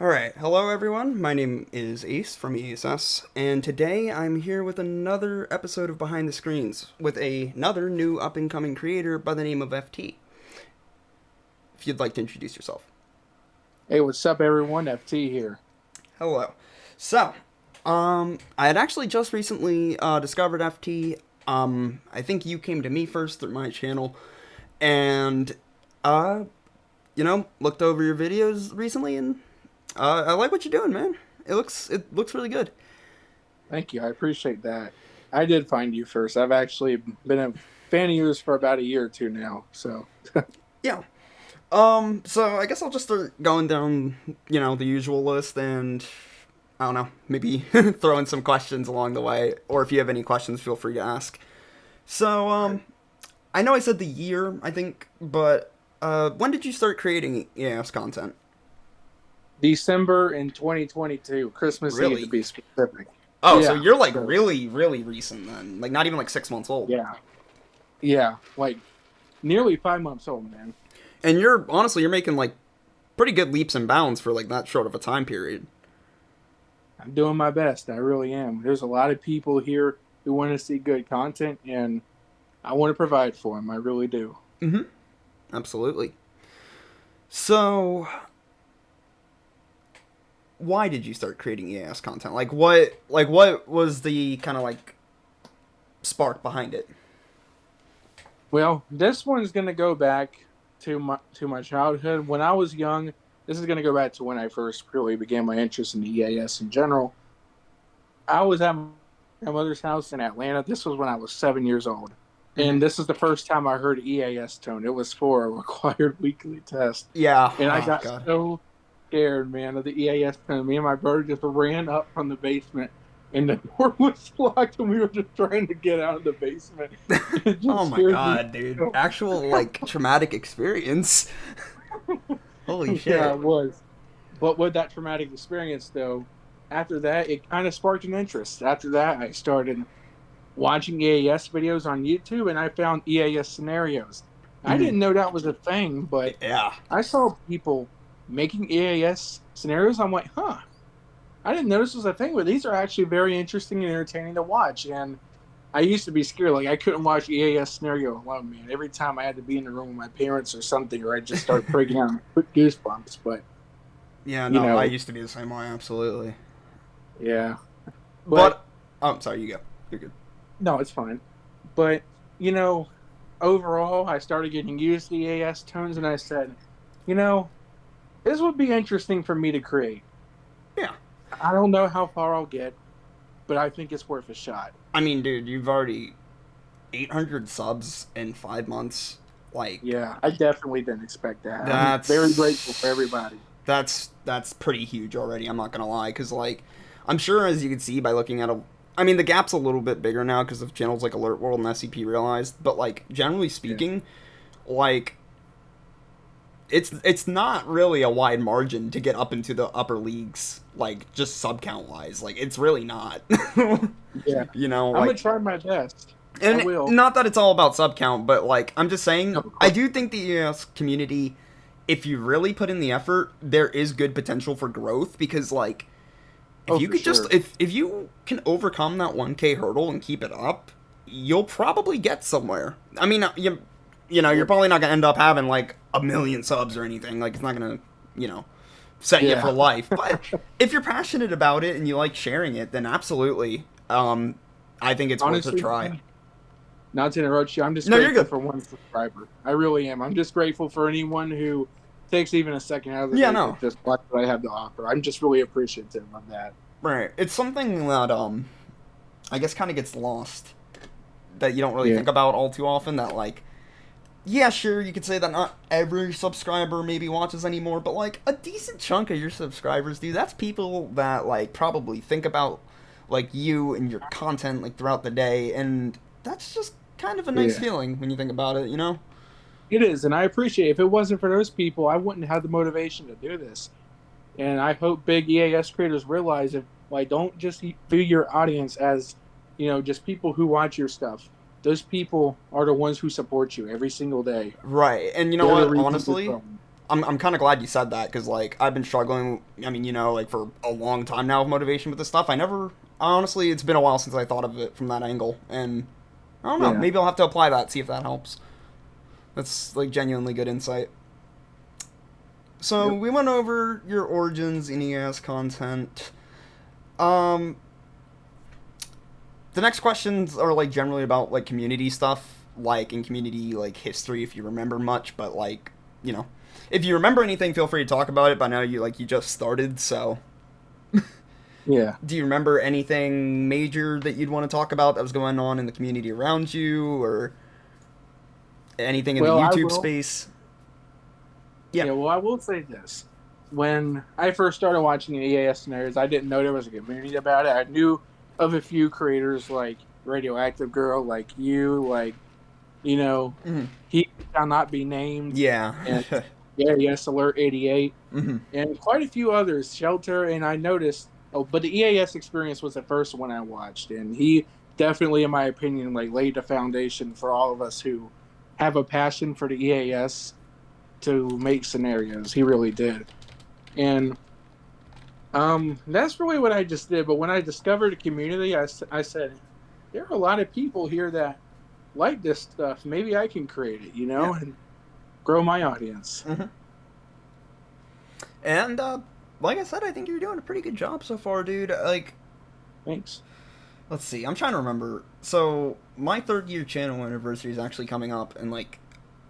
Alright, hello everyone. My name is Ace from EAS, and today I'm here with another episode of Behind the Screens with another new up-and-coming creator by the name of FT. If you'd like to introduce yourself. Hey, what's up, everyone? FT here. Hello. So, I had actually just recently discovered FT. I think you came to me first through my channel, and, looked over your videos recently, and I like what you're doing, man. It looks really good. Thank you. I appreciate that. I did find you first. I've actually been a fan of yours for about a year or two now. So, Yeah. So I guess I'll just start going down, the usual list, and I don't know, maybe throw in some questions along the way, or if you have any questions, feel free to ask. So, I know I said the year, I think, but when did you start creating EAS content? December in 2022, Christmas Eve to Really? be specific. Oh, so Yeah. you're like So, really, really recent then, like not even like 6 months old. yeah. Yeah. Like nearly 5 months old, man. And you're making like pretty good leaps and bounds for like that short of a time period. I'm doing my best. I really am. There's a lot of people here who want to see good content, and I want to provide for them. I really do. Mm-hmm. Absolutely. So, why did you start creating EAS content? Like what was the kind of like spark behind it? Well, this one's going to go back to my childhood. When I was young, this is going to go back to when I first really began my interest in the EAS in general. I was at my mother's house in Atlanta. This was when I was 7 years old. Mm-hmm. And this is the first time I heard EAS tone. It was for a required weekly test. Yeah. And I Oh got god. so scared, man, of the EAS tone. Me and my brother just ran up from the basement, and the door was locked, and we were just trying to get out of the basement. It Oh just my scared me. god, dude. So Actual like traumatic experience. Holy yeah, shit. it was. But with that traumatic experience, though, after that, it kind of sparked an interest. After that, I started watching EAS videos on YouTube, and I found EAS scenarios. I Mm-hmm. didn't know that was a thing, but Yeah. I saw people making EAS scenarios. I'm like, huh, I didn't know this was a thing, but these are actually very interesting and entertaining to watch. And I used to be scared, like I couldn't watch EAS scenario alone, man. Every time I had to be in the room with my parents or something, or I just start freaking out, and put goosebumps. But Yeah, you no, I know, used to be the same way, absolutely. yeah. But But I'm sorry, you go. You're good. no, it's fine. But you know, overall, I started getting used to the EAS tones, and I said, you know, this would be interesting for me to create. Yeah. I don't know how far I'll get, but I think it's worth a shot. I mean, dude, you've already 800 subs in 5 months. Like, Yeah, I definitely didn't expect that. I'm very grateful for that's everybody. that's pretty huge already. I'm not gonna lie, because like, I'm sure as you can see by looking at a, I mean, the gap's a little bit bigger now because of channels like Alert World and SCP Realized. But like, generally Yeah. speaking, like, it's not really a wide margin to get up into the upper leagues. Like, just sub count wise, like it's really not. Yeah. I'm gonna Like, try my best. I and will. not that it's all about sub count, but like I'm just saying, Of I course. do think the ES community, if you really put in the effort, there is good potential for growth because like if Oh, you for could just sure. if you can overcome that 1K hurdle and keep it up, you'll probably get somewhere. I mean, you're Yeah. probably not gonna end up having like a million subs or anything. Like it's not gonna, you know, set you for Yeah. life. But if you're passionate about it and you like sharing it, then absolutely, I think it's worth a Honestly, try. not to interrupt you, I'm just No, you're grateful good. for one subscriber. I really am. I'm just grateful for anyone who takes even a second out of the Yeah, day to no, just watch what I have to offer. I'm just really appreciative of that. right. It's something that I guess kind of gets lost that you don't really Yeah. think about all too often. That like, yeah, sure, you could say that not every subscriber maybe watches anymore, but like a decent chunk of your subscribers do. That's people that like probably think about like you and your content like throughout the day, and that's just kind of a nice Yeah. feeling when you think about it, you know? It is, and I appreciate it. If it wasn't for those people, I wouldn't have the motivation to do this. And I hope big EAS creators realize if like don't just view your audience as, just people who watch your stuff. Those people are the ones who support you every single day. Right. And you know They're the what? reasons you're Honestly, growing. I'm kind of glad you said that because like I've been struggling. I mean, like for a long time now with motivation with this stuff. I never honestly, it's been a while since I thought of it from that angle, and I don't know. Yeah. Maybe I'll have to apply that, see if that helps. That's like genuinely good insight. So Yep. we went over your origins in EAS content. Um, the next questions are like generally about like community stuff, like in community like history if you remember much, but like if you remember anything, feel free to talk about it. But I know you just started, so Yeah. do you remember anything major that you'd want to talk about that was going on in the community around you, or anything in the Well, I YouTube will. space? Yeah. Yeah. Well, I will say this. When I first started watching EAS scenarios, I didn't know there was a community about it. I knew of a few creators like Radioactive Girl, like you, like you know, Mm-hmm. he shall not be named, Yeah. and yeah, yes, Alert 88, Mm-hmm. and quite a few others, Shelter, and I noticed. Oh, but the EAS experience was the first one I watched, and he definitely, in my opinion, like laid the foundation for all of us who have a passion for the EAS to make scenarios. He really did, and that's really what I just did. But when I discovered the community, I said there are a lot of people here that like this stuff. Maybe I can create it, Yeah. and grow my audience. Mm-hmm. And like I said, I think you're doing a pretty good job so far, dude. Like, Thanks. let's see, I'm trying to remember. So my third year channel anniversary is actually coming up in like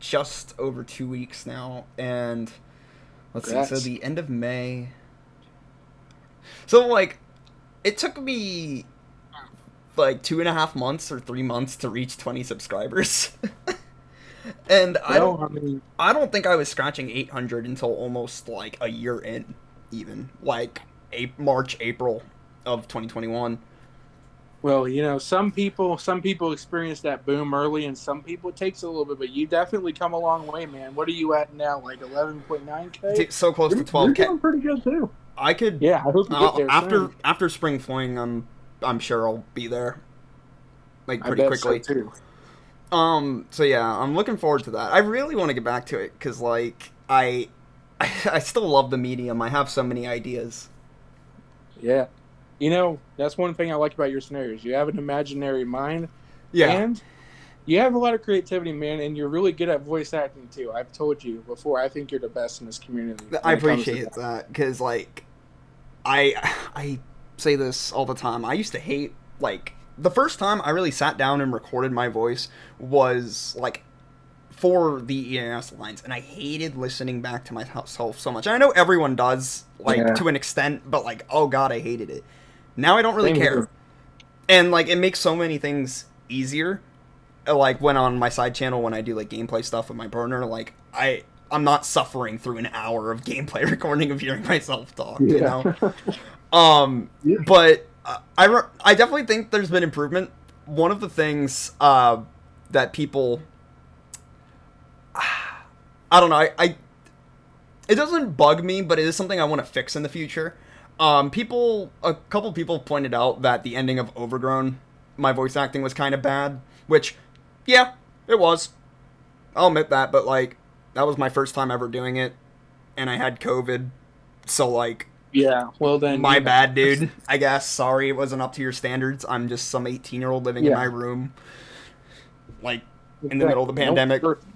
just over 2 weeks now, and let's see, so Congrats. the end of May. So like, it took me like 2.5 months or 3 months to reach 20 subscribers. And Well, I mean, I don't think I was scratching 800 until almost like a year in, even like March, April of 2021. well, some people experience that boom early, and some people it takes a little bit. But you definitely come a long way, man. What are you at now? Like 11.9K? So close to You're 12K. doing pretty good too. I could Yeah, I hope you get there after soon. spring fling. I'm sure I'll be there like I pretty bet so quickly. too. So yeah, I'm looking forward to that. I really want to get back to it because like I still love the medium. I have so many ideas. Yeah, that's one thing I like about your scenarios. You have an imaginary mind, Yeah, and you have a lot of creativity, man. And you're really good at voice acting too. I've told you before. I think you're the best in this community I when it comes to appreciate that. that because like I I say this all the time. I used to hate like the first time I really sat down and recorded my voice was like for the EAS lines, and I hated listening back to myself so much. And I know everyone does like Yeah, to an extent, but like oh god, I hated it. Now I don't really same care, here. and like it makes so many things easier. Like when on my side channel when I do like gameplay stuff with my partner, like I'm not suffering through an hour of gameplay recording of hearing myself talk, you Yeah, know. yeah, But I definitely think there's been improvement. One of the things that people I don't know I it doesn't bug me, but it is something I want to fix in the future. A couple people pointed out that the ending of Overgrown, my voice acting was kind of bad, which, yeah, it was. I'll admit that, but like that was my first time ever doing it, and I had COVID, so like yeah. Well, then my bad, dude. I guess. Sorry, it wasn't up to your standards. I'm just some 18-year-old living in my Yeah, room, like in the middle of the exactly. No pandemic. person.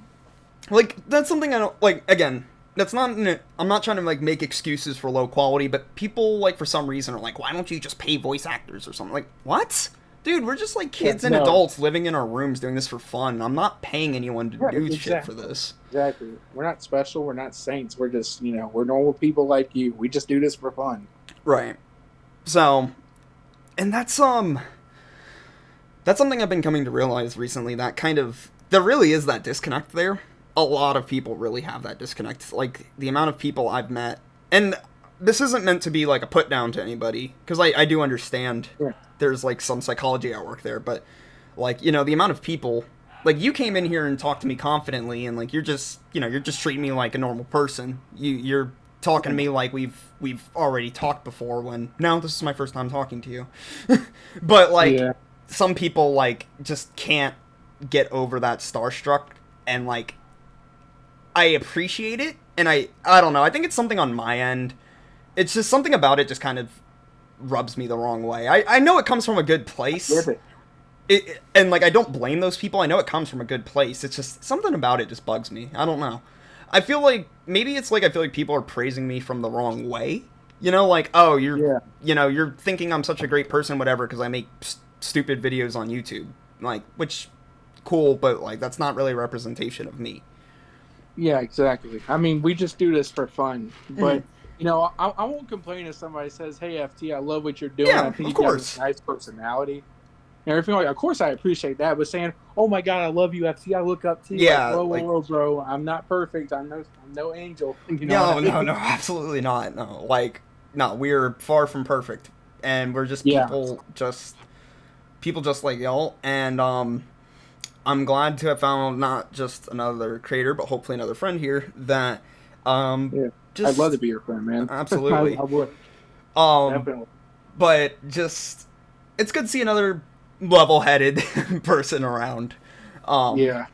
Like that's something I don't like. Again, that's not. I'm not trying to like make excuses for low quality, but people like for some reason are like, why don't you just pay voice actors or something? Like what? Dude, we're just like Yeah, kids and no. adults living in our rooms doing this for fun. I'm not paying anyone to Right, do shit for exactly. this. Exactly. We're not special. We're not saints. We're just, we're normal people like you. We just do this for fun. Right. So, and that's something I've been coming to realize recently. That kind of there really is that disconnect there. A lot of people really have that disconnect. Like the amount of people I've met, and this isn't meant to be like a put down to anybody because I do understand Yeah. there's like some psychology at work there, but like the amount of people like you came in here and talked to me confidently, and like you're just treating me like a normal person. You're talking to me like we've already talked before when no, this is my first time talking to you. But like Yeah. some people like just can't get over that starstruck, and like I appreciate it and I don't know. I think it's something on my end. It's just something about it just kind of rubs me the wrong way. I know it comes from a good place. With it. And like I don't blame those people. I know it comes from a good place. It's just something about it just bugs me. I don't know. I feel like maybe it's like I feel like people are praising me from the wrong way. You know, like, oh, you're thinking I'm such a great person, whatever, because I make stupid videos on YouTube. Like, which, cool, but like that's not really a representation of me. Yeah, exactly. I mean, we just do this for fun, but I won't complain if somebody says, "Hey, FT, I love what you're doing. Yeah, I think of you course. got a nice personality and everything." Like, of course, I appreciate that. But saying, "Oh my God, I love you, FT. I look up to you." Like, Yeah, like, whoa, bro. I'm not perfect. I'm no angel. You know what no, I no, mean? no, absolutely not. No, like, no, we're far from perfect, and we're just Yeah, people just like y'all, and I'm glad to have found not just another creator, but hopefully another friend here that yeah. I'd love to just be your friend, man. I absolutely would um definitely. but just it's good to see another level-headed person around, um Yeah,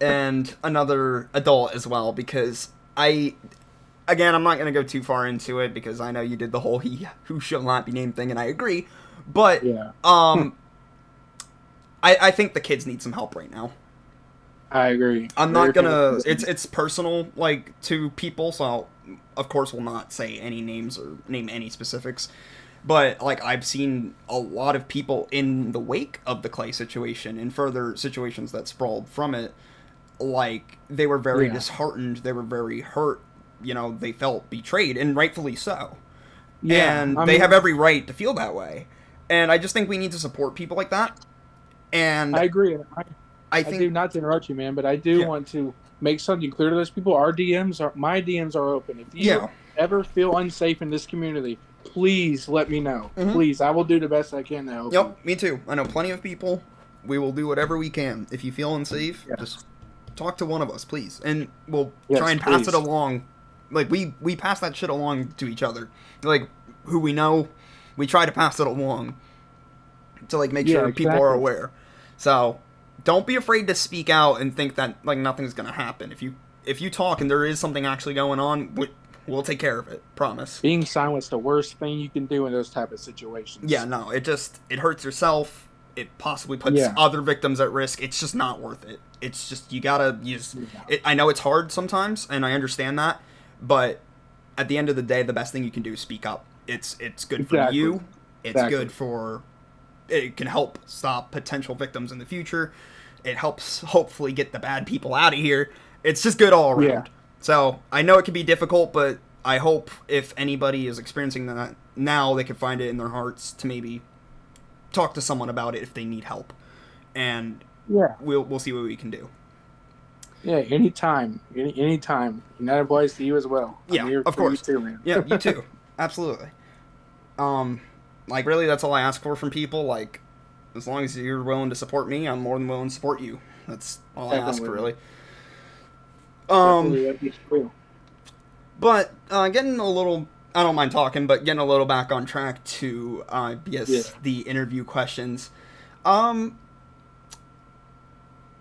and another adult as well, because I again, I'm not going to go too far into it because I know you did the whole he who shall not be named thing, and I agree, but yeah. I think the kids need some help right now. I agree. I'm Very not few- gonna. It's personal, like, to people, so of course will not say any names or name any specifics. But like I've seen a lot of people in the wake of the Clay situation and further situations that sprawled from it, like they were very Yeah, disheartened. They were very hurt. You know, they felt betrayed, and rightfully so. yeah. And I they mean, have every right to feel that way. And I just think we need to support people like that. And I agree. I I do, think, not to interrupt you, man, but I do yeah, want to make something clear to those people. My DMs are open. If you yeah. ever feel unsafe in this community, please let me know. Mm-hmm. Please, I will do the best I can to help you. Yep, me too. I know plenty of people. We will do whatever we can. If you feel unsafe, Yeah. just talk to one of us, please, and we'll try Yes, and pass it please. along. Like we pass that shit along to each other. Like who we know, we try to pass it along to like make Yeah, sure people are exactly. aware. So don't be afraid to speak out and think that like nothing's gonna happen. If you talk and there is something actually going on, we'll take care of it. Promise. Being silent's the worst thing you can do in those type of Yeah, situations. no, it hurts yourself. It possibly puts Yeah. other victims at risk. It's just not worth it. It's just you gotta use Yeah. it. I know it's hard sometimes, and I understand that, but at the end of the day, the best thing you can do is speak up. It's good for Exactly. you. It's Exactly. good for. It can help stop potential victims in the future. It helps hopefully get the bad people out of here. It's just good all Yeah. around. So I know it can be difficult, but I hope if anybody is experiencing that now, they can find it in their hearts to maybe talk to someone about it if they need help, and Yeah. we'll see what we can do. Yeah. Anytime. Anytime. And that applies to you as well. I'm Yeah, here of for you course. too, man. Yeah, you too. Absolutely. Um, like really, that's all I ask for from people. Like, as long as you're willing to support me, I'm more than willing to support you. That's all I ask for, Definitely. really. Um, Definitely. That'd be cool. but getting a little. I don't mind talking, but getting a little back on track to Yeah. yes, the interview questions. Um,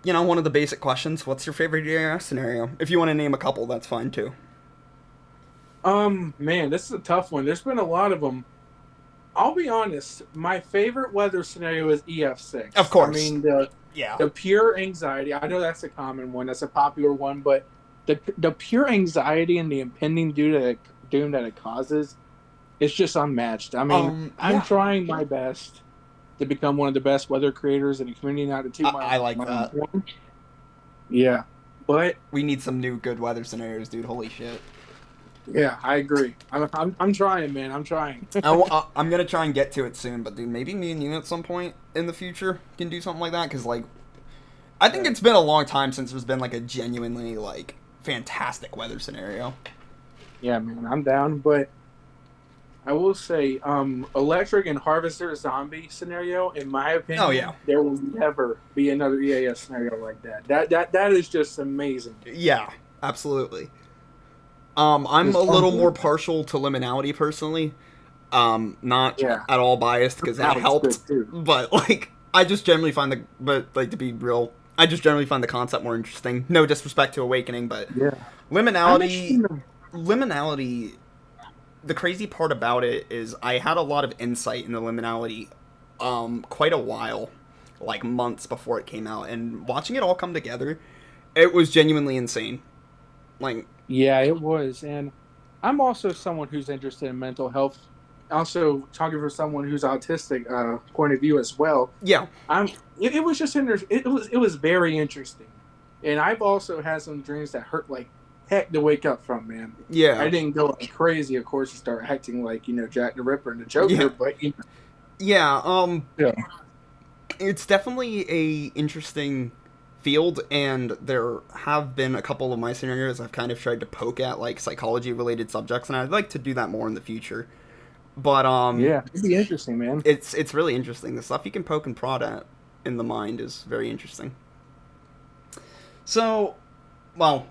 one of the basic questions. What's your favorite EAS scenario? If you want to name a couple, that's fine too. Man, this is a tough one. There's been a lot of them. I'll be honest. My favorite weather scenario is Of EF6. I course. mean, Yeah. the pure anxiety. I know that's a common one. That's a popular one, but the pure anxiety and the impending doom that it causes is just unmatched. I mean, I'm Yeah. trying my best to become one of the best weather creators in the community. Not to toot I like my own that. horn. Yeah, but We need some new good weather scenarios, dude. Holy shit. yeah, I agree. I'm trying, man. I'm trying. I'm gonna try and get to it soon, but dude, maybe me and you at some point in the future can do something like that, because like I think it's been a long time since there's been like a genuinely like fantastic weather scenario. Yeah, man, I'm down, but I will say, electric and harvester zombie scenario, in my opinion, Oh yeah. there will never be another EAS scenario like that. That is just amazing. Yeah, absolutely. I'm It's a little more unbelievable. partial to liminality personally. Not Yeah, at all biased because that that was helped, good too. but like I just generally find but like to be real, I just generally find the concept more interesting. No disrespect to Awakening, but Yeah. I'm interested Liminality, in the, Liminality, the crazy part about it is I had a lot of insight into Liminality quite a while, like months before it came out, and watching it all come together, it was genuinely insane. Like, yeah, it was. And I'm also someone who's interested in mental health. Also, talking for someone who's autistic point of view as well. yeah, I'm. It was just it was very interesting, and I've also had some dreams that hurt like heck to wake up from. Man, I yeah, didn't go like crazy, of course, to start acting like Jack the Ripper and the Joker, yeah, but yeah. yeah, It's definitely a interesting field, and there have been a couple of my scenarios I've kind of tried to poke at like psychology related subjects, and I'd like to do that more in the future. But yeah, it'd be interesting, man. it's really interesting. The stuff you can poke and prod at in the mind is very interesting. So, well,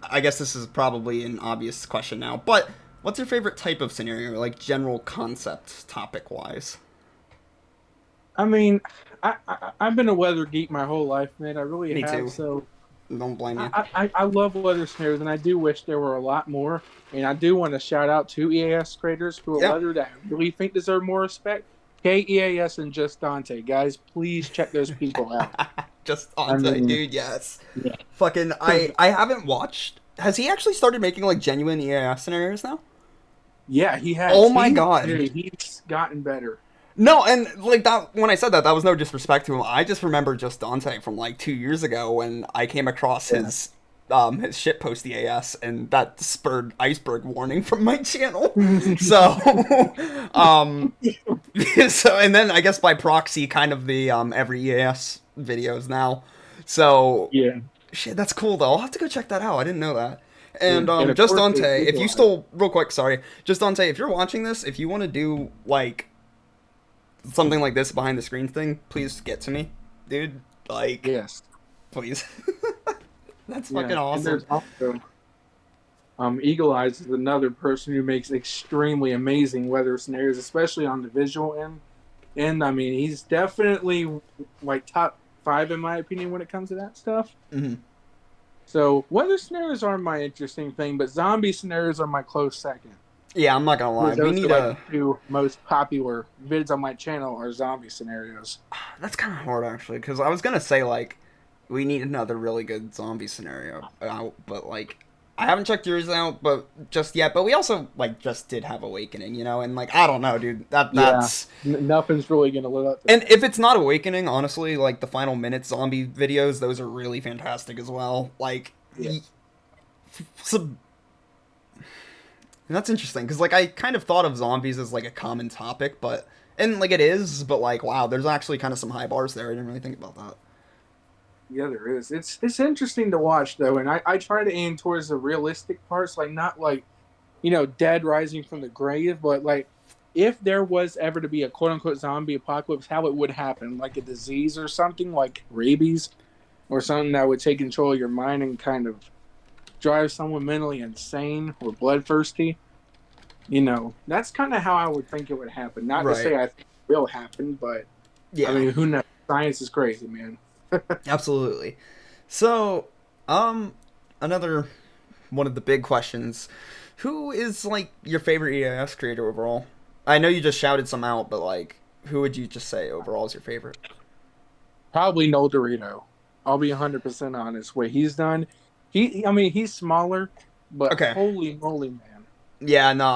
I guess this is probably an obvious question now, but what's your favorite type of scenario, like general concept topic wise? I mean, I've been a weather geek my whole life, man. I really Me have. too. So Don't blame you. I love weather scenarios, and I do wish there were a lot more. And I do want to shout out to EAS creators who are Yeah. weather that I really think deserve more respect. KEAS and Just Dante, guys, please check those people out. Just I on site, mean, dude. Yes. yeah, Fucking, because I haven't watched. Has he actually started making like genuine EAS scenarios now? yeah, he Oh has. my god. He's gotten better. No, and like that when I said that, that was no disrespect to him. I just remember just Dante from like 2 years ago when I came across Yeah. his shitpost EAS, and that spurred iceberg warning from my channel. So um so and then I guess by proxy kind of the every EAS videos now. So Yeah, shit, that's cool though. I'll have to go check that out. I didn't know that. yeah. And And of just course they Dante, if you visualize. still real quick, sorry, just Dante, if you're watching this, if you want to do like something like this behind the screen thing, please get to me, dude. Like, Yes. please. That's Yeah. fucking And awesome. there's also Eagle Eyes is another person who makes extremely amazing weather scenarios, especially on the visual end. And I mean, he's definitely like top five in my opinion when it comes to that stuff. Hmm. So weather scenarios are my interesting thing, but zombie scenarios are my close second. Yeah, I'm not gonna lie. We Those are need like a. the two most popular vids on my channel are zombie scenarios. That's kind of hard actually, because I was gonna say like we need another really good zombie scenario out, but like I haven't checked yours out, but just yet. But we also like just did have Awakening, you know, and like I don't know, dude. Yeah, That's nothing's really gonna live up to and that. if it's not Awakening, honestly, like the final minute zombie videos, those are really fantastic as well. Like, Yeah. so, that's interesting because like I kind of thought of zombies as like a common topic, but and like it is, but like wow, there's actually kind of some high bars there. I didn't really think about that. Yeah, there is. It's interesting to watch though, and I try to aim towards the realistic parts, like not like dead rising from the grave, but like if there was ever to be a quote unquote zombie apocalypse, how it would happen, like a disease or something like rabies or something that would take control of your mind and kind of drive someone mentally insane or bloodthirsty. That's kind of how I would think it would happen. Not to Right. say I think it will happen, but I Yeah. mean, who knows? Science is crazy, man. Absolutely. So, um, another one of the big questions: who is like your favorite EAS creator overall? I know you just shouted some out, but like, who would you just say overall is your favorite? Probably no Dorito. I'll be 100% honest. What he's done, I mean, he's smaller, but Okay. holy moly, man. Yeah, no,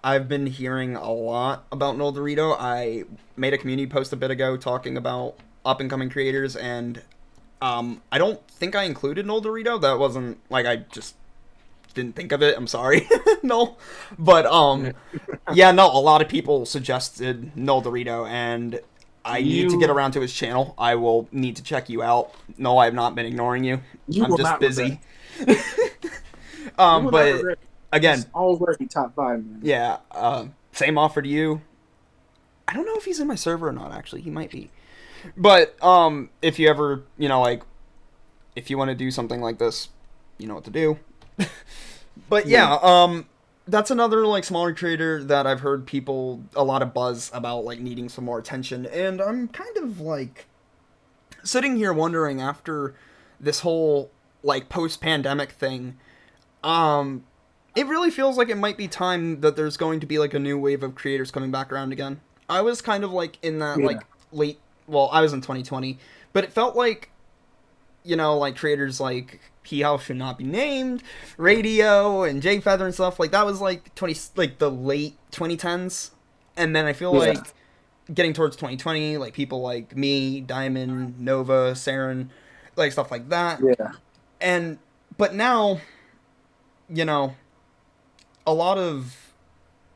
I've been hearing a lot about Noel Dorito. I made a community post a bit ago talking about up and coming creators, and I don't think I included Noel Dorito. That wasn't like I just didn't think of it. I'm sorry, no, but yeah, no, a lot of people suggested Noel Dorito, and I need to get You around to his channel. I will need to check you out. No, I have not been ignoring you. you I'm will just not regret. busy. You will not But regret. again, He's already top five, man. yeah, same offer to you. I don't know if he's in my server or not. Actually, he might be. But if you ever, like, if you want to do something like this, you know what to do. But Yeah. yeah, that's another like smaller creator that I've heard people a lot of buzz about like needing some more attention, and I'm kind of like sitting here wondering after this whole like post-pandemic thing, um, it really feels like it might be time that there's going to be like a new wave of creators coming back around again. I was kind of like in that Yeah. like late, well, I was in 2020, but it felt like, like creators like P House Should Not Be Named, Radio, and J Feather and stuff like that was like the late 2010s, and then I feel Yeah. like getting towards 2020, like people like me, Diamond, Nova, Saren, like stuff like that, Yeah. and but now, you know, a lot of,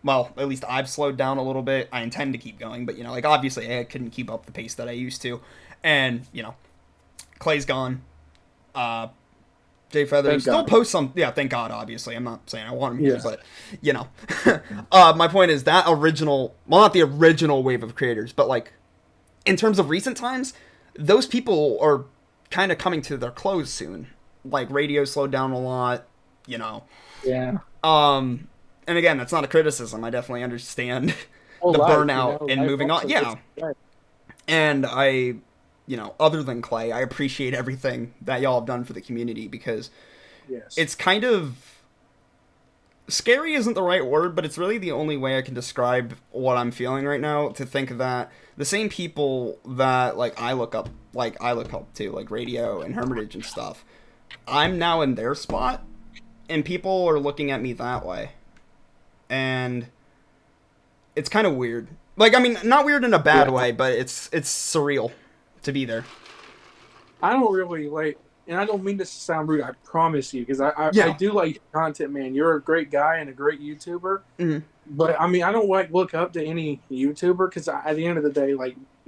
well, at least I've slowed down a little bit. I intend to keep going, but like obviously I couldn't keep up the pace that I used to, and Clay's gone. Uh, Jay Feather Thank still God. posts some. Yeah, thank God. Obviously, I'm not saying I want him here, Yeah. but my point is that original, well, not the original wave of creators, but like in terms of recent times, those people are kind of coming to their close soon. Like radio slowed down a lot, you know. Yeah. And again, that's not a criticism. I definitely understand Whole the life, burnout and life moving on. also Yeah, gets- right. and I, other than Clay, I appreciate everything that y'all have done for the community because Yes. it's kind of scary isn't the right word, but it's really the only way I can describe what I'm feeling right now. To think that the same people that I look up to, like Radio and Hermitage and stuff, I'm now in their spot, and people are looking at me that way, and it's kind of weird. Like, I mean, not weird in a bad way, but it's surreal to be there. I don't really like, and I don't mean this to sound rude. I promise you, because I Yeah. do like your content, man. You're a great guy and a great YouTuber. Mhm. But I mean, I don't look up to any YouTuber because at the end of the day,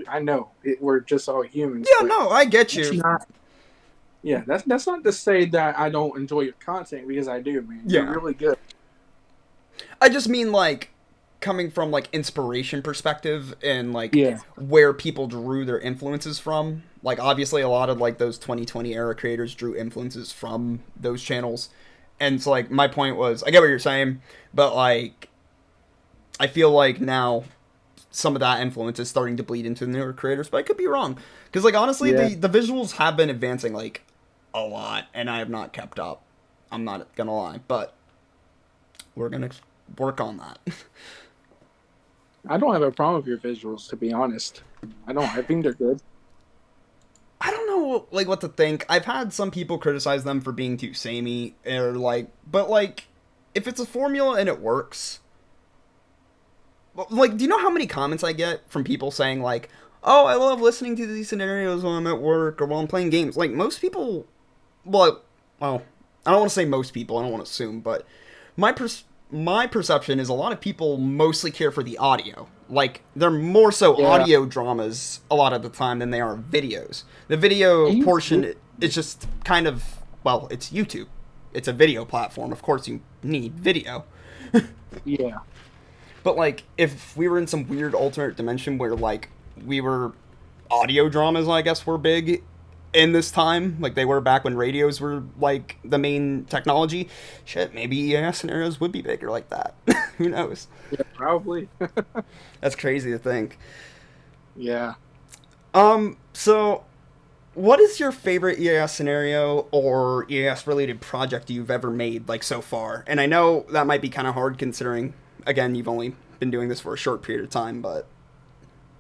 I know we're just all humans. Yeah, but no, I get that's you. not. Yeah, that's not to say that I don't enjoy your content because I do, man. Yeah. You're really good. I just mean coming from inspiration perspective and Yeah. where people drew their influences from. Like obviously a lot of those 2020 era creators drew influences from those channels. And so my point was I get what you're saying, but I feel like now some of that influence is starting to bleed into the newer creators, but I could be wrong. Because honestly Yeah. the visuals have been advancing a lot and I have not kept up. I'm not gonna lie, but we're gonna work on that. I don't have a problem with your visuals, to be honest. I don't. I think they're good. I don't know what to think. I've had some people criticize them for being too samey or but if it's a formula and it works, do you know how many comments I get from people saying "Oh, I love listening to these scenarios when I'm at work or while I'm playing games." Most people, well, I don't want to say most people. I don't want to assume, but my perception is a lot of people mostly care for the audio. They're more so Yeah. audio dramas a lot of the time than they are videos. The video And portion is just kind of, well, it's YouTube. It's a video platform. Of course you need video. Yeah. But if we were in some weird alternate dimension where we were audio dramas, I guess were big in this time, they were back when radios were the main technology, shit, maybe EAS scenarios would be bigger like that. Who knows? Yeah, probably. That's crazy to think. Yeah. So what is your favorite EAS scenario or EAS related project you've ever made so far? And I know that might be kind of hard considering again you've only been doing this for a short period of time, but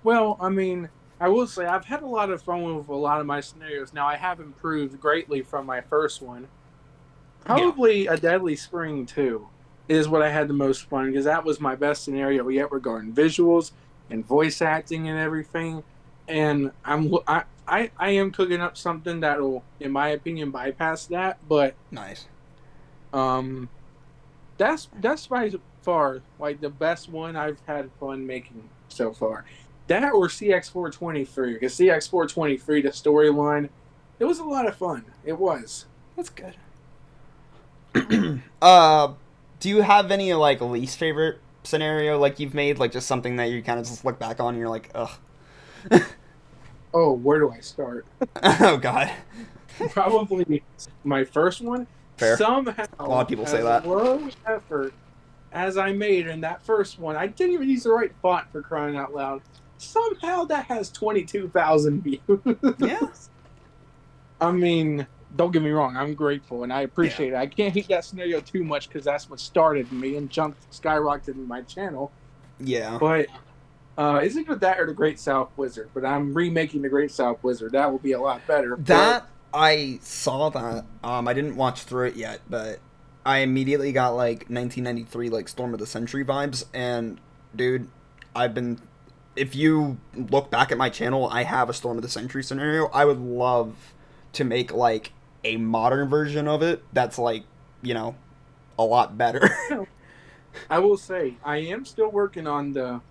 Well, I mean, I will say I've had a lot of fun with a lot of my scenarios. Now, I have improved greatly from my first one. Probably A Deadly Spring 2 is what I had the most fun because that was my best scenario yet regarding visuals and voice acting and everything. And I am cooking up something that'll, in my opinion, bypass that. But nice. That's by far the best one I've had fun making so far. That or CX423, because CX423, the storyline, it was a lot of fun. It was. That's good. Do you have any least favorite scenario you've made, just something that you kind of just look back on and you're ugh? Oh, where do I start? Oh God. Probably my first one. Fair. Somehow, A lot of people say as that. low effort as I made in that first one, I didn't even use the right font for crying out loud. Somehow that has 22,000 Yeah. views. I mean, don't get me wrong, I'm grateful and I Yeah. appreciate it. I can't hate that scenario too much because that's what started me and jumped skyrocketed my channel. Yeah. But it's either that or the Great South Wizard. But I'm remaking the Great South Wizard. That will be a lot better. But That I saw that. I didn't watch through it yet, but I immediately got like 1993 like Storm of the Century vibes. And dude, I've been. If you look back at my channel, I have a Storm of the Century scenario. I would love to make like a modern version of it. That's like you know a lot better. you know, I will say I am still working on the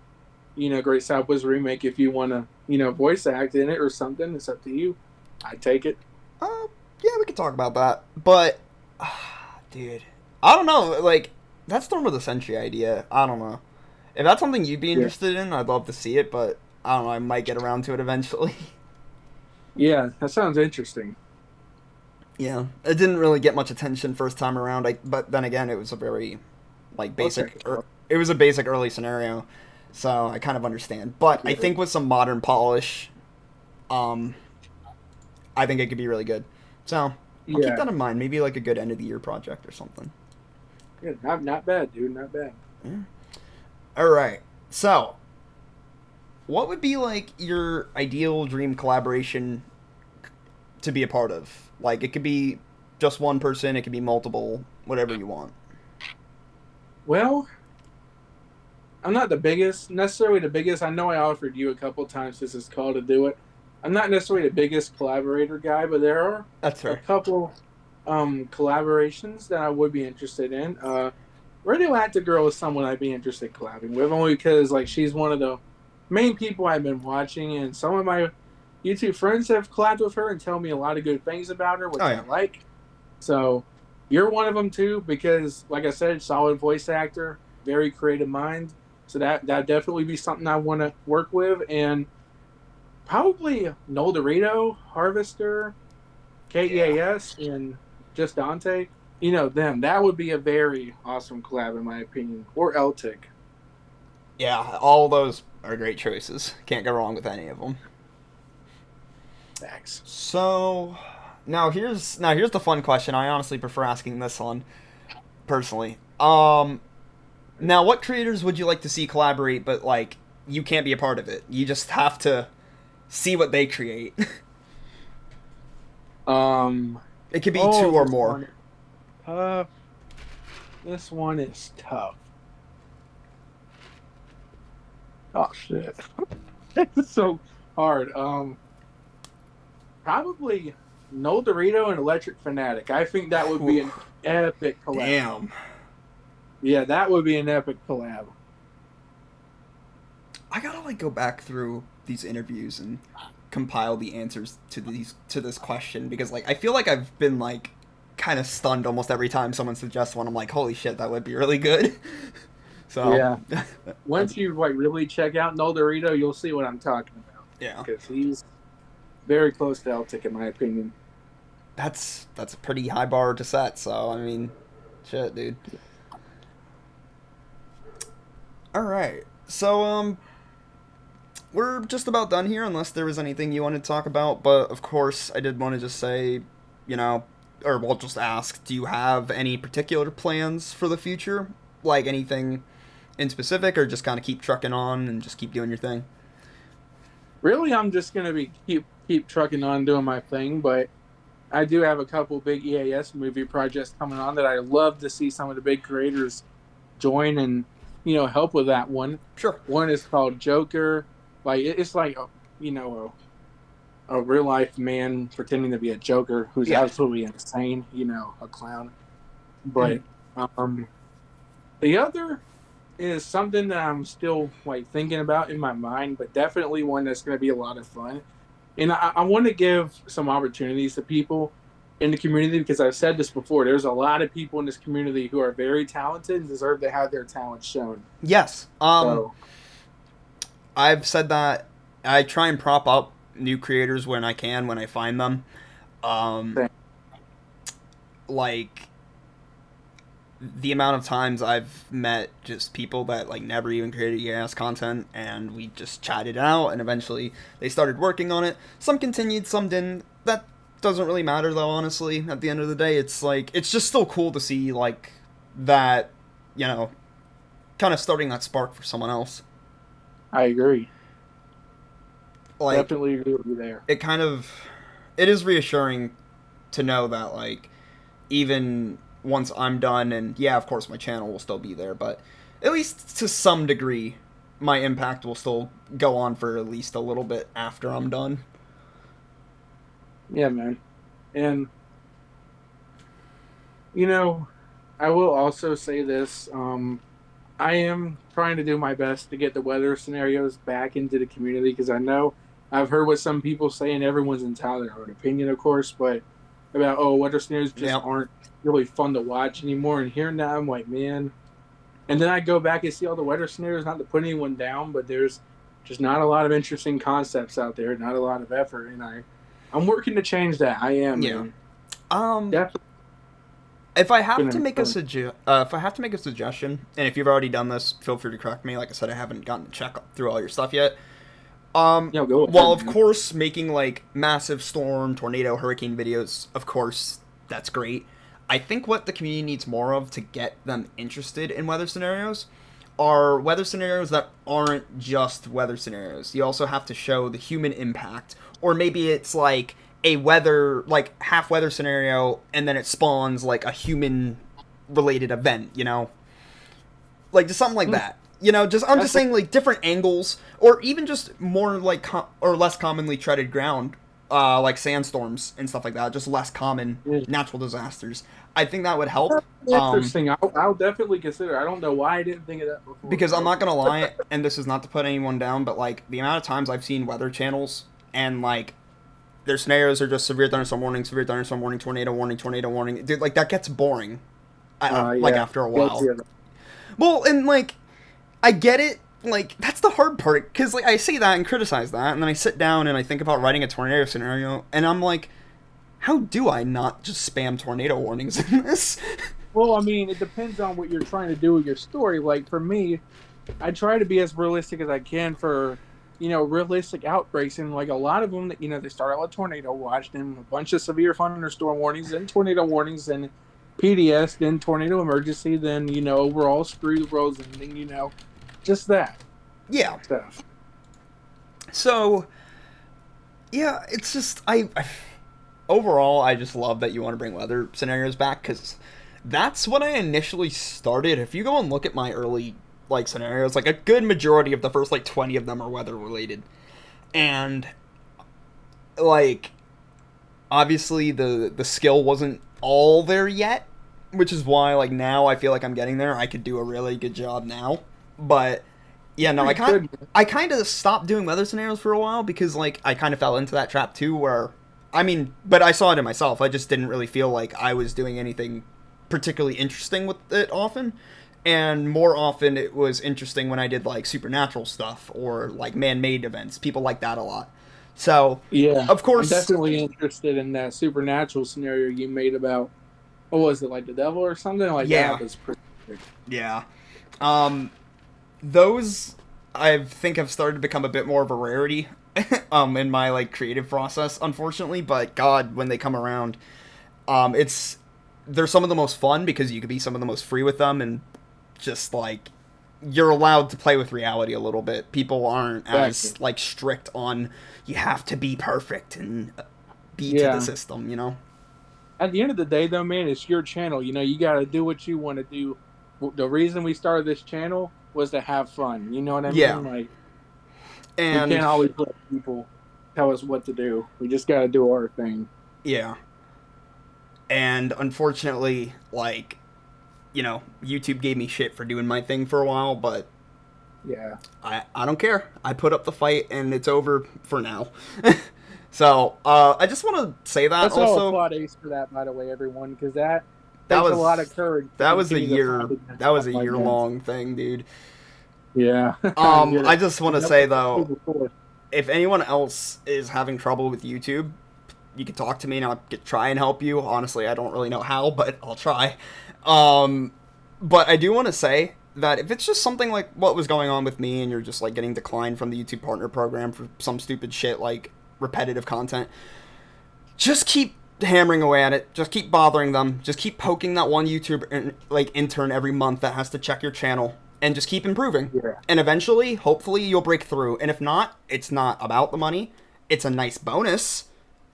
Great South Wizard remake. If you want to voice act in it or something, it's up to you. I take it. Yeah, we could talk about that. But, dude, I don't know. Like, that Storm of the Century idea, I don't know. If that's something you'd be Yeah, interested in, I'd love to see it, but I don't know. I might get around to it eventually. yeah, that sounds interesting. Yeah, it didn't really get much attention first time around. But then again, it was a very, like, I'll check it out. it was a basic early scenario, so I kind of understand. But I Yeah, think with some modern polish, um, I think it could be really good. So I'll keep yeah, that in mind. Maybe like a good end of the year project or something. yeah. Not bad, dude. Not bad. Yeah. All right. So, what would be like your ideal dream collaboration to be a part of? Like, it could be just one person, it could be multiple, whatever you want. Well, I'm not necessarily the biggest. I know I offered you a couple times this call to do it. I'm not necessarily the biggest collaborator guy, but there are That's a fair. couple collaborations that I would be interested in. Radioactive Girl is someone I'd be interested in collabing with, only because like she's one of the main people I've been watching, and some of my YouTube friends have collabed with her and tell me a lot of good things about her, Oh which I yeah. like. So you're one of them too, because like I said, solid voice actor, very creative mind. So that definitely be something I want to work with, and probably Noel Dorito, Harvester, Yeah. KEAS, and just Dante. Them. That would be a very awesome collab in my opinion. Or Eltic. Yeah, all those are great choices. Can't go wrong with any of them. Facts. So, now here's the fun question. I honestly prefer asking this one personally. Now, what creators would you like to see collaborate, but like you can't be a part of it? You just have to see what they create. Um It could be two oh or this more. one tough. This one is tough. Oh shit. It's so hard. Probably No Dorito and Electric Fanatic. I think that would be Whew. an epic collab. Damn. Yeah, that would be an epic collab. I gotta like go back through these interviews and compile the answers to this question because like I feel like I've been like kind of stunned almost every time someone suggests one. I'm like, holy shit, that would be really good. So, Yeah. that's, Once you like really check out No Dorito, you'll see what I'm talking about. yeah, Because he's very close to Eltic in my opinion. that's a pretty high bar to set. So I mean, shit, dude. All right, so we're just about done here, unless there was anything you wanted to talk about. But of course, I did want to just say, you know, or we'll just ask, do you have any particular plans for the future? Like anything in specific, or just kind of keep trucking on and just keep doing your thing? Really, I'm just gonna be keep trucking on doing my thing, but I do have a couple big EAS movie projects coming on that I love to see some of the big creators join and help with that one. Sure. One is called Joker. Like it's like a real life man pretending to be a Joker who's Yeah. absolutely insane. A clown. Mhm. But um, the other is something that I'm still like thinking about in my mind, but definitely one that's going to be a lot of fun. And I want to give some opportunities to people in the community because I've said this before. There's a lot of people in this community who are very talented and deserve to have their talent shown. Yes. So I've said that I try and prop up new creators when I can, when I find them. Um, like the amount of times I've met just people that like never even created EAS content, and we just chatted it out, and eventually they started working on it. Some continued, some didn't. That doesn't really matter though, honestly. At the end of the day, it's like it's just still cool to see like that, you know, kind of starting that spark for someone else. I agree. Like Definitely agree with you there. it is reassuring to know that like even once I'm done, and yeah, of course my channel will still be there, but at least to some degree my impact will still go on for at least a little bit after I'm done. Yeah, man. And you know, I will also say this. I am trying to do my best to get the weather scenarios back into the community because I know I've heard what some people say, and everyone's entitled to their own opinion, of course, but about, oh, weather scenarios just Yeah. aren't really fun to watch anymore. And hearing that, I'm like, man. And then I go back and see all the weather scenarios, not to put anyone down, but there's just not a lot of interesting concepts out there, not a lot of effort. And I'm working to change that. I am, Yeah. man. Um, Definitely. if I have to make a if I have to make a suggestion, and if you've already done this, feel free to correct me. Like I said, I haven't gotten to check through all your stuff yet. Go ahead, Well, of man. course, making like massive storm, tornado, hurricane videos, of course, that's great. I think what the community needs more of to get them interested in weather scenarios are weather scenarios that aren't just weather scenarios. You also have to show the human impact, or maybe it's like a weather, like half weather scenario, and then it spawns like a human related event, you know? Like just something like that. You know, just I'm just saying like different angles, or even just more like or less commonly treaded ground, like sandstorms and stuff like that. Just less common natural disasters. I think that would help. Interesting. I'll definitely consider. I don't know why I didn't think of that before. Because I'm not gonna lie, and this is not to put anyone down, but like the amount of times I've seen weather channels and like their scenarios are just severe thunderstorm warning, tornado warning. Dude, like that gets boring. Like after a while. Yeah. Well, and like I get it. Like that's the hard part because like I say that and criticize that, and then I sit down and I think about writing a tornado scenario, and I'm like, how do I not just spam tornado warnings in this? Well, I mean, it depends on what you're trying to do with your story. Like for me, I try to be as realistic as I can for, realistic outbreaks. And like a lot of them, they start out with tornado watch, then a bunch of severe thunderstorm warnings, then tornado warnings, then PDS, then tornado emergency, then, overall screw the roads ending, just that. Yeah. Stuff. So, yeah, it's just, overall, I just love that you want to bring weather scenarios back because that's what I initially started. If you go and look at my early like scenarios, like a good majority of the first like 20 of them are weather related, and like obviously the skill wasn't all there yet, which is why like now I feel like I'm getting there. I could do a really good job now, but yeah, no, I kind of stopped doing weather scenarios for a while because like I kind of fell into that trap too, where I mean, but I saw it in myself. I just didn't really feel like I was doing anything particularly interesting with it often. And more often it was interesting when I did like supernatural stuff or like man-made events. People like that a lot. So, yeah, of course, I'm definitely interested in that supernatural scenario you made about, what was it, like the devil or something like that? Was pretty good. Yeah. Those I think have started to become a bit more of a rarity in my like creative process, unfortunately. But God, when they come around, they're some of the most fun because you could be some of the most free with them, and just like you're allowed to play with reality a little bit. People aren't as like strict on you have to be perfect and be to the system, At the end of the day, though, man, it's your channel. You got to do what you want to do. The reason we started this channel was to have fun. You know what I mean? Like, and we can't always let people tell us what to do. We just got to do our thing. Yeah. And unfortunately, like, YouTube gave me shit for doing my thing for a while, but yeah, I don't care. I put up the fight, and it's over for now. So I just want to say that. Let's also all applaud Ace for that, by the way, everyone, because that was a lot of courage. That was a year. That was a year-long thing, dude. Yeah. I just want to say though, if anyone else is having trouble with YouTube, you can talk to me and I'll try and help you. Honestly, I don't really know how, but I'll try. But I do want to say that if it's just something like what was going on with me and you're just like getting declined from the YouTube partner program for some stupid shit like repetitive content, just keep hammering away at it. Just keep bothering them. Just keep poking that one YouTube like intern every month that has to check your channel, and just keep improving. Yeah. And eventually, hopefully, you'll break through. And if not, it's not about the money. It's a nice bonus,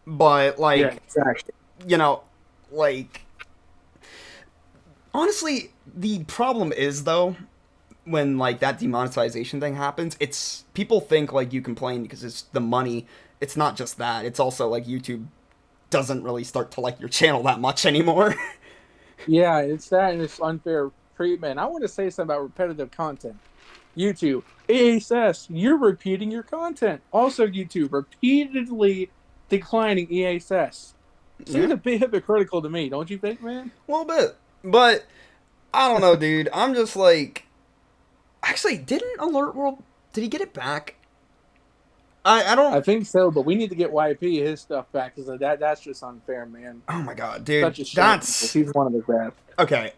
but Yeah, like, exactly. you know, like honestly, the problem is though when like that demonetization thing happens, it's people think like you complain because it's the money. It's not just that. It's also like YouTube doesn't really start to like your channel that much anymore. Yeah, it's that and it's unfair treatment. I want to say something about repetitive content. YouTube, EAS, you're repeating your content. Also, YouTube, repeatedly declining EAS. Yeah, Seems a bit hypocritical to me, don't you think, man? a little bit. But I don't know, dude. I'm just like actually didn't Alert World did he get it back? I don't I think so, but we need to get YP his stuff back because that's just unfair, man. oh my god, dude. Such a shame because That's he's one of the best. okay.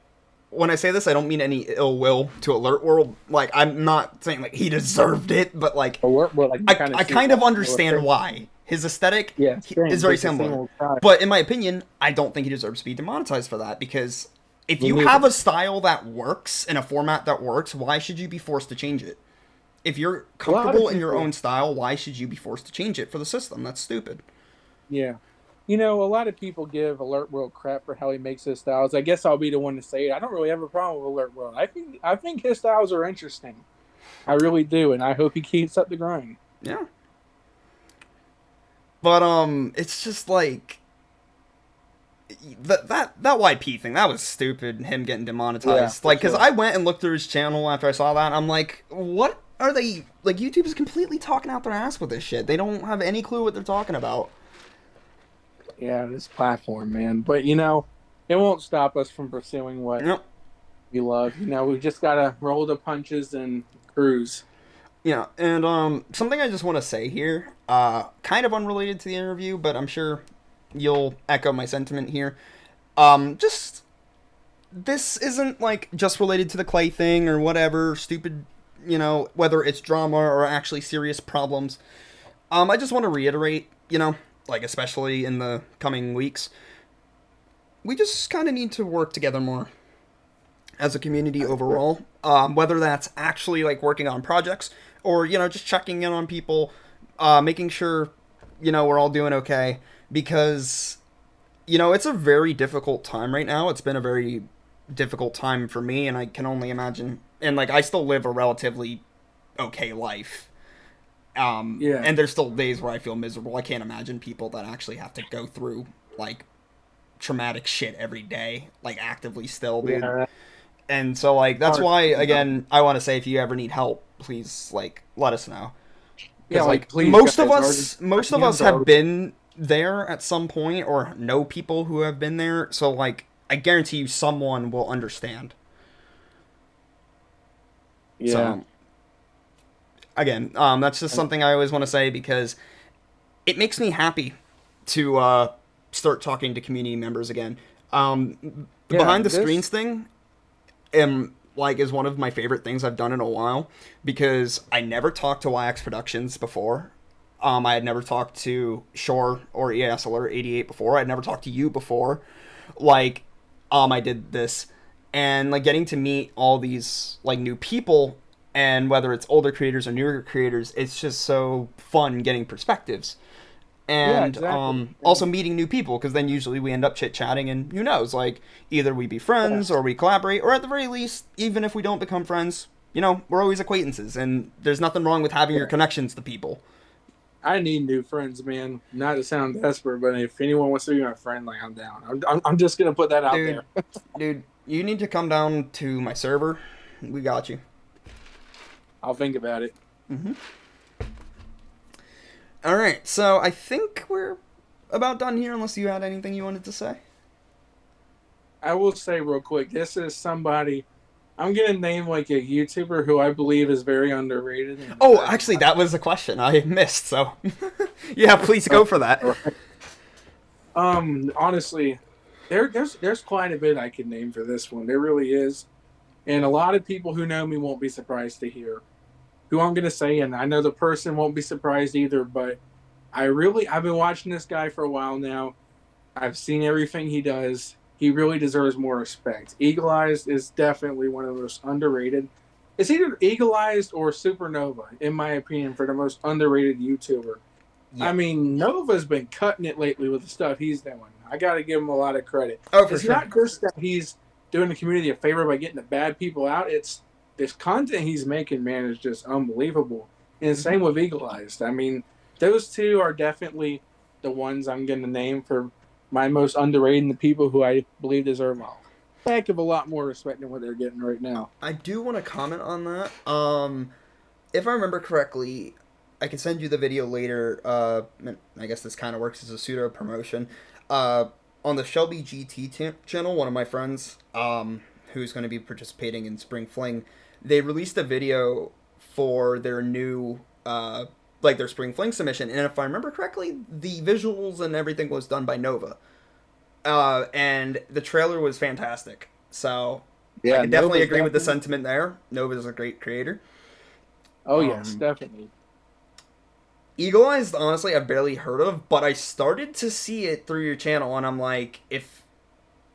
When I say this, I don't mean any ill will to Alert World. Like, I'm not saying like he deserved it, but like But we're like I kind of understand why. His aesthetic Yeah, same, is very it's the same similar. old style. But in my opinion, I don't think he deserves to be demonetized for that because if Me you neither. have a style that works in a format that works, why should you be forced to change it? If you're A lot of comfortable in your people- own style, why should you be forced to change it for the system? That's stupid. Yeah. You know, a lot of people give Alert World crap for how he makes his styles. I guess I'll be the one to say it. I don't really have a problem with Alert World. I think his styles are interesting. I really do, and I hope he keeps up the grind. Yeah. But it's just like that YP thing, that was stupid, him getting demonetized. Yeah, Like, because sure. I went and looked through his channel after I saw that, and I'm like, what are they, like, YouTube is completely talking out their ass with this shit. They don't have any clue what they're talking about. Yeah, this platform, man. But you know, it won't stop us from pursuing what Yep. we love. You know, we just gotta roll the punches and cruise. Yeah, and something I just want to say here, kind of unrelated to the interview, but I'm sure you'll echo my sentiment here. Just this isn't like just related to the Clay thing or whatever stupid, whether it's drama or actually serious problems. I just want to reiterate, like especially in the coming weeks, we just kind of need to work together more as a community overall. Whether that's actually like working on projects or just checking in on people, making sure we're all doing okay because it's a very difficult time right now. It's been a very difficult time for me, and I can only imagine. And like I still live a relatively okay life. Yeah. And there's still days where I feel miserable. I can't imagine people that actually have to go through like traumatic shit every day, like actively still, dude. Yeah. And so like that's why again I want to say if you ever need help, please like let us know. Yeah, Like please, most guys, of us have been there at some point or know people who have been there. So like I guarantee you someone will understand. Yeah. So, again, that's just something I always want to say because it makes me happy to start talking to community members again. The Yeah, behind the this- screens thing, is one of my favorite things I've done in a while because I never talked to YX Productions before. I had never talked to Shore or EAS Alert 88 before. I'd never talked to you before. I did this, and like getting to meet all these like new people, and whether it's older creators or newer creators, it's just so fun getting perspectives. And exactly. also meeting new people because then usually we end up chit chatting, and who knows, like either we be friends or we collaborate, or at the very least, even if we don't become friends, we're always acquaintances, and there's nothing wrong with having your connections to people. I need new friends, man. Not to sound desperate, but if anyone wants to be my friend, like I'm down. I'm just gonna put that out Dude. there. Dude, you need to come down to my server. We got you. I'll think about it. All right, so I think we're about done here, unless you had anything you wanted to say. I will say real quick, this is somebody I'm gonna name like a YouTuber who I believe is very underrated. And Oh, actually, that was a question I missed. So, yeah, please go for that. honestly, there's quite a bit I could name for this one. There really is. And a lot of people who know me won't be surprised to hear who I'm going to say, and I know the person won't be surprised either, but I've been watching this guy for a while now. I've seen everything he does. He really deserves more respect. Eagle Eyes is definitely one of the most underrated. It's either Eagle Eyes or Supernova, in my opinion, for the most underrated YouTuber. I Yep. mean, Nova's been cutting it lately with the stuff he's doing. I got to give him a lot of credit. Oh, for It's sure. not just that he's doing the community a favor by getting the bad people out. It's this content he's making, man, is just unbelievable. And same with Eagle Eyes. I mean, those two are definitely the ones I'm going to name for my most underrated and the people who I believe deserve a heck of a lot more respect than what they're getting right now. I do want to comment on that. If I remember correctly, I can send you the video later. I guess this kind of works as a pseudo promotion. On the Shelby GT channel, one of my friends, who's going to be participating in Spring Fling, they released a video for their new, their Spring Fling submission. And if I remember correctly, the visuals and everything was done by Nova. And the trailer was fantastic. So I can definitely agree with the sentiment there. Nova's a great creator. Oh, yes, definitely. Eagle Eyes, honestly, I've barely heard of, but I started to see it through your channel, and I'm like,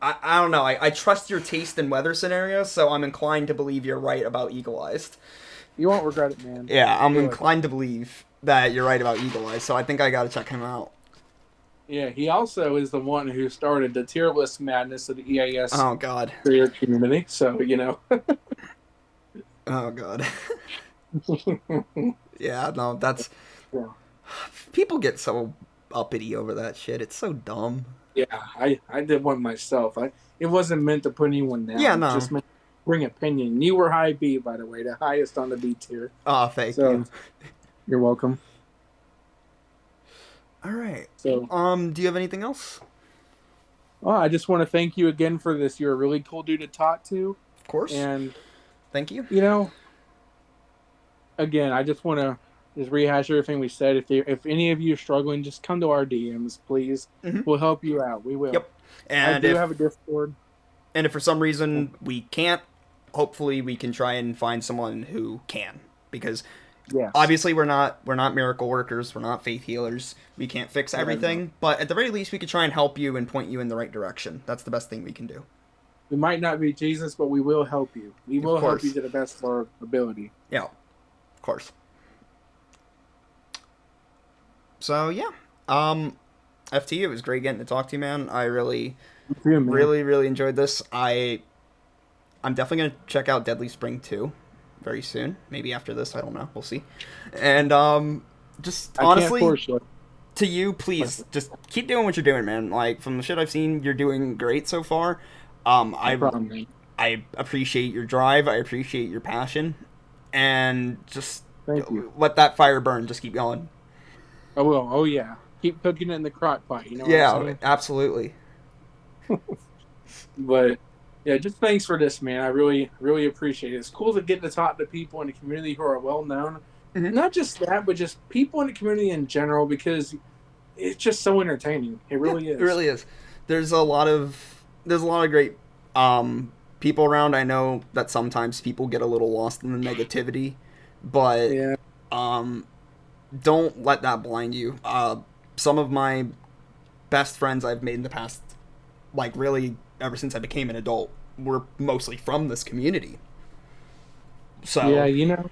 I don't know, I trust your taste in weather scenarios, so I'm inclined to believe you're right about Eagle Eyes. You won't regret it, man. Yeah, I'm inclined to believe that you're right about Eagle Eyes, so I think I gotta check him out. Yeah, he also is the one who started the tier list madness of the EAS Oh, God. creator community, so, you know. Oh, God. Yeah, no, that's... Yeah. People get so uppity over that shit. It's so dumb. Yeah, I did one myself. It wasn't meant to put anyone down. Yeah, no. Just meant to bring opinion. You were high B, by the way, the highest on the B tier. Oh, thank you. You're welcome. All right. So, do you have anything else? well, I just want to thank you again for this. You're a really cool dude to talk to. Of course. And, thank you. you know, again, I just want to just rehash everything we said. If any of you are struggling, just come to our DMs, please. Mm-hmm. We'll help you out. We will. Yep. And I do have a Discord. And if for some reason we can't, hopefully we can try and find someone who can. Because obviously we're not miracle workers, we're not faith healers. We can't fix everything, but at the very least we could try and help you and point you in the right direction. That's the best thing we can do. We might not be Jesus, but we will help you. We will help you to the best of our ability. Yeah. Of course. So yeah, FT, it was great getting to talk to you, man. I really enjoyed this. I'm definitely gonna check out Deadly Spring 2 very soon. Maybe after this, I don't know. We'll see. And just honestly, to you, please just keep doing what you're doing, man. Like from the shit I've seen, you're doing great so far. I appreciate your drive. I appreciate your passion, and just let that fire burn. Just keep going. I will. Oh yeah, keep cooking it in the crock pot. You know. Yeah, what I'm saying? Absolutely. But yeah, just thanks for this, man. I really, really appreciate it. It's cool to get to talk to people in the community who are well known. Mm-hmm. Not just that, but just people in the community in general, because it's just so entertaining. It really is. It really is. There's a lot of great people around. I know that sometimes people get a little lost in the negativity, but don't let that blind you. Some of my best friends I've made in the past, like really ever since I became an adult, were mostly from this community. So yeah, you know,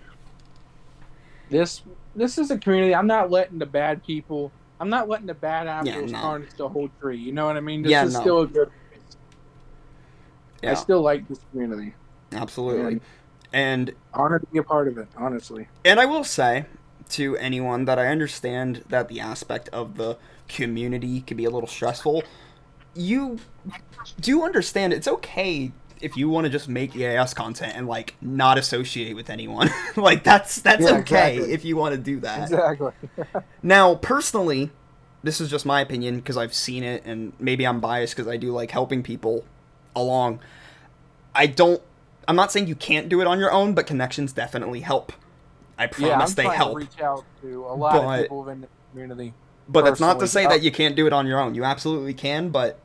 this is a community. I'm not letting the bad people. I'm not letting the bad apples tarnish the whole tree. You know what I mean? This is still a good place. Yeah. I still like this community. Absolutely. And honored to be a part of it, honestly. And I will say to anyone that I understand that the aspect of the community can be a little stressful. You do understand it's okay if you want to just make EAS content and like not associate with anyone. Like that's okay if you want to do that. Exactly. Now, personally, this is just my opinion because I've seen it, and maybe I'm biased because I do like helping people along. I'm not saying you can't do it on your own, but connections definitely help. I promise they help. To reach out to a lot of people in the community. But that's not to say that you can't do it on your own. You absolutely can, but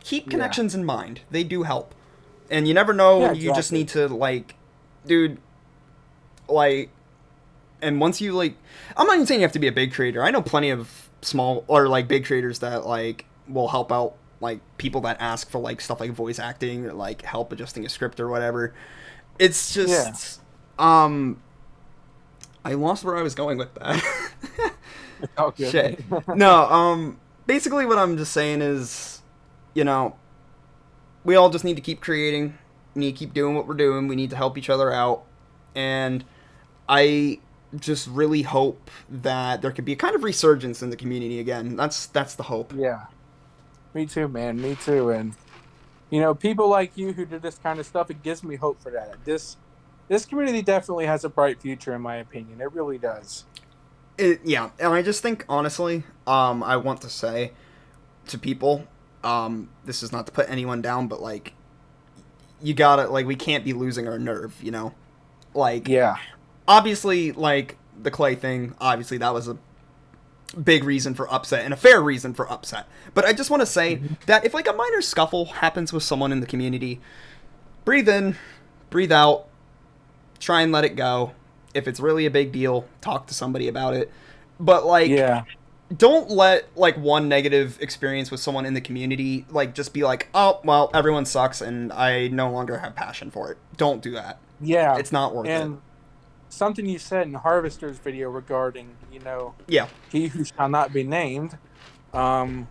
keep connections in mind. They do help. And you never know. Yeah, You just exactly. need to like, dude, like, and once you like, I'm not even saying you have to be a big creator. I know plenty of small or like big creators that like will help out like people that ask for like stuff like voice acting or like help adjusting a script or whatever. It's Yeah. just I lost where I was going with that. Oh, good. Shit. No, basically what I'm just saying is, you know, we all just need to keep creating. We need to keep doing what we're doing. We need to help each other out. And I just really hope that there could be a kind of resurgence in the community again. That's the hope. Yeah. Me too, man. Me too. And people like you who do this kind of stuff, it gives me hope for that. This community definitely has a bright future, in my opinion. It really does. Yeah, and I just think honestly, I want to say to people, this is not to put anyone down, but like, you gotta like, we can't be losing our nerve, you know, like, Yeah. obviously, like the Clay thing, obviously that was a big reason for upset and a fair reason for upset. But I just want to say Mhm. that if like a minor scuffle happens with someone in the community, breathe in, breathe out, try and let it go. If it's really a big deal, talk to somebody about it. But like, Yeah. don't let like one negative experience with someone in the community like just be like, oh well, everyone sucks and I no longer have passion for it. Don't do that. Yeah. It's not worth it. And something you said in Harvester's video regarding, Yeah. he who shall not be named, um,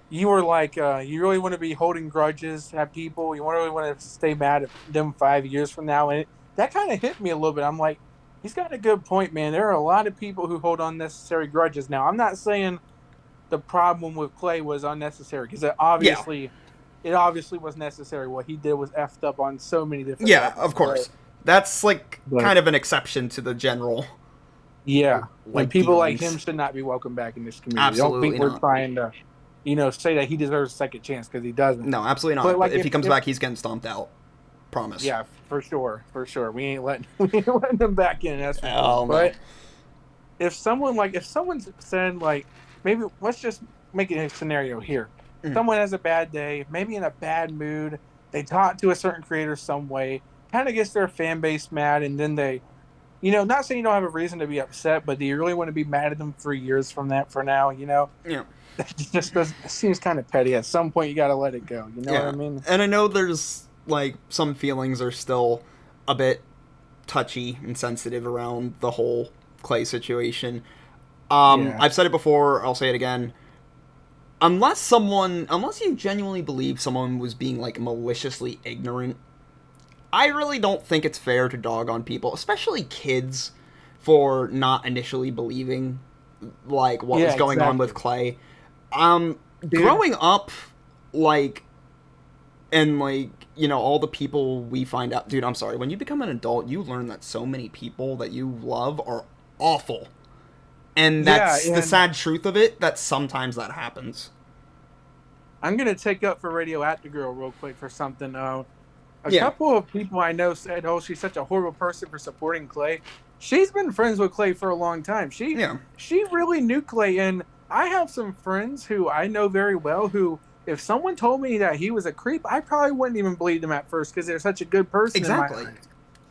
you were like, you really want to be holding grudges at people. You really want to stay mad at them 5 years from now. And that kind of hit me a little bit. I'm like, he's got a good point, man. There are a lot of people who hold unnecessary grudges. Now, I'm not saying the problem with Clay was unnecessary because Yeah. it obviously was necessary. What he did was effed up on so many different Yeah, levels. of course. That's like But kind of an exception to the general yeah, and like people like him dealings. should not be welcome back in this community. Don't think Absolutely we're not. trying to, say that he deserves a second chance because he doesn't. No, absolutely But not. But like if he comes if back, he's getting stomped out. Promise. yeah, for sure, we ain't letting we ain't letting him back in. That's for sure. Hell no. But if someone's saying like maybe let's just make it a scenario here. Mhm. Someone has a bad day, maybe in a bad mood. They talk to a certain creator some way, kind of gets their fan base mad, and then they not saying you don't have a reason to be upset, but do you really want to be mad at them 3 years from that for now? Yeah. That just does seems kind of petty. At some point, you got to let it go. You know what I Yeah. mean? And I know there's like some feelings are still a bit touchy and sensitive around the whole Clay situation. Yeah. I've said it before, I'll say it again. Unless you genuinely believe someone was being like maliciously ignorant, I really don't think it's fair to dog on people, especially kids, for not initially believing like what Yeah, was going on exactly. with Clay. Dude, Growing up, like, and like, all the people we find out, dude, I'm sorry, when you become an adult, you learn that so many people that you love are awful. And yeah, that's the and sad truth of it, that sometimes that happens. I'm gonna take up for Radio At the Girl real quick for something. A Yeah. couple of people I know said, "Oh, she's such a horrible person for supporting Clay." She's been friends with Clay for a long time. She Yeah. she really knew Clay, and I have some friends who I know very well who, if someone told me that he was a creep, I probably wouldn't even believe them at first because they're such a good person in my Exactly. eyes.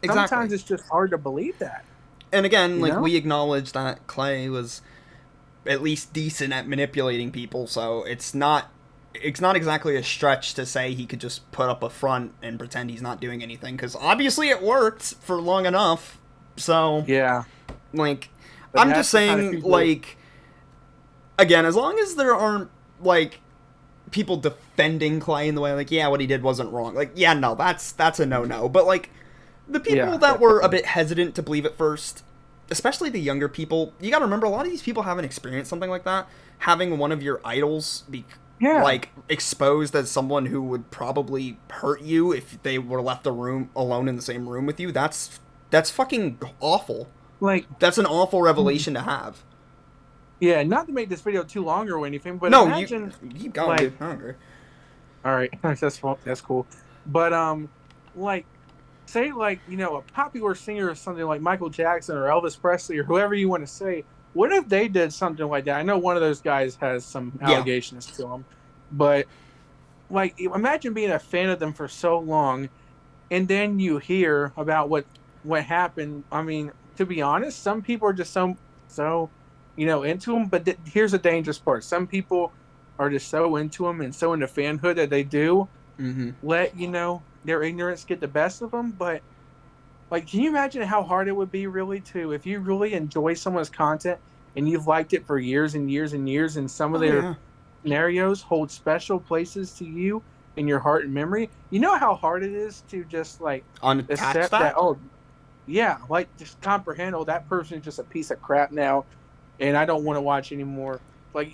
Exactly. Sometimes it's just hard to believe that, And again, you like, know? we acknowledge that Clay was at least decent at manipulating people, so it's not exactly a stretch to say he could just put up a front and pretend he's not doing anything, because obviously it worked for long enough. So, Yeah, like, but I'm just that's the kind of saying, people. like, again, as long as there aren't, like, people defending Clay in the way, like, yeah, what he did wasn't wrong. Like, yeah, no, that's a no-no. But, like, the people Yeah, that were a definitely. bit hesitant to believe at first, especially the younger people, you gotta remember, a lot of these people haven't experienced something like that. Having one of your idols be, Yeah, like, exposed as someone who would probably hurt you if they were left alone in the same room with you, that's fucking awful. like That's an awful revelation to have. yeah. Not to make this video too long or anything, but No, you imagine keep going, like dude. I don't agree. all right, that's cool. But like say like a popular singer or something like Michael Jackson or Elvis Presley or whoever you want to say. What if they did something like that? I know one of those guys has some Yeah. allegations to him, but like imagine being a fan of them for so long, and then you hear about what happened. I mean, to be honest, some people are just so into them. But here's the dangerous part: some people are just so into them and so into fanhood that they do Mm-hmm. let their ignorance get the best of them. But like, can you imagine how hard it would be really to if you really enjoy someone's content and you've liked it for years and years and years, and some of Oh their yeah. scenarios hold special places to you in your heart and memory. You know how hard it is to just like Unattach accept that, that. oh yeah, like just comprehend, oh, that person is just a piece of crap now and I don't want to watch anymore. Like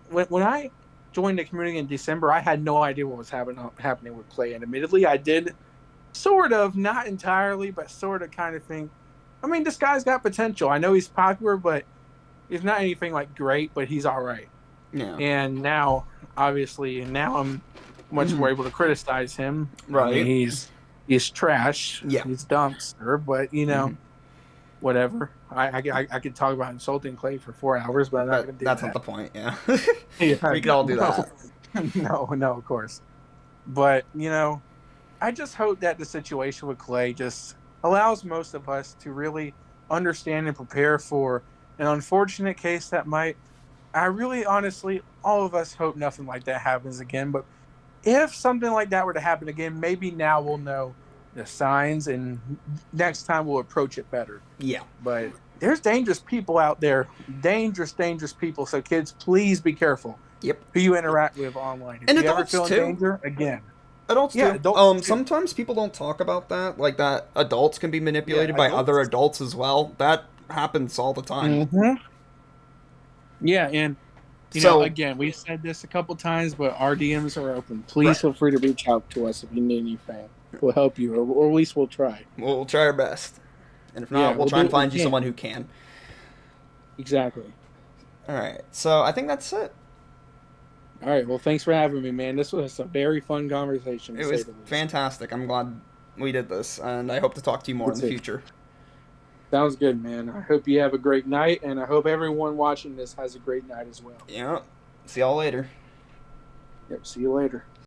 when I joined the community in December, I had no idea what was happening with Clay. And admittedly, I did sort of, not entirely, but sort of kind of think, I mean, this guy's got potential. I know he's popular, but he's not anything like great, but he's all right. Yeah. And now, obviously, now I'm much Mm-hmm. more able to criticize him. I mean, Right. he's trash. Yeah. He's dumpster, but Mm-hmm. whatever. I could talk about insulting Clay for 4 hours, but I'm not But going to do that's not that. the point. Yeah. Yeah, We could all do no, that. no, of course. But I just hope that the situation with Clay just allows most of us to really understand and prepare for an unfortunate case that might. I really, honestly, all of us hope nothing like that happens again. But if something like that were to happen again, maybe now we'll know the signs and next time we'll approach it better. Yeah. But there's dangerous people out there, dangerous people. So, kids, please be careful Yep. who you interact with online. If And you ever adults feel in too. danger, again, Adults yeah, too. adults too. Sometimes people don't talk about that, like that adults can be Yeah, manipulated by other adults. adults as well. That happens all the time. Hmm. Yeah, and So, again, we've said this a couple times, but our DMs are open. Please right. feel free to reach out to us if you need anything. We'll help you, or at least we'll try. We'll try our best. And if Yeah, not, we'll we'll try do and what we find you someone can. who can. Exactly. All right. So, I think that's it. All right. Well, thanks for having me, man. This was a very fun conversation, to It say was the least. fantastic. I'm glad we did this, and I hope to talk to you more Me in the too. future. Sounds good, man. I hope you have a great night, and I hope everyone watching this has a great night as well. Yeah. See y'all later. Yep. See you later.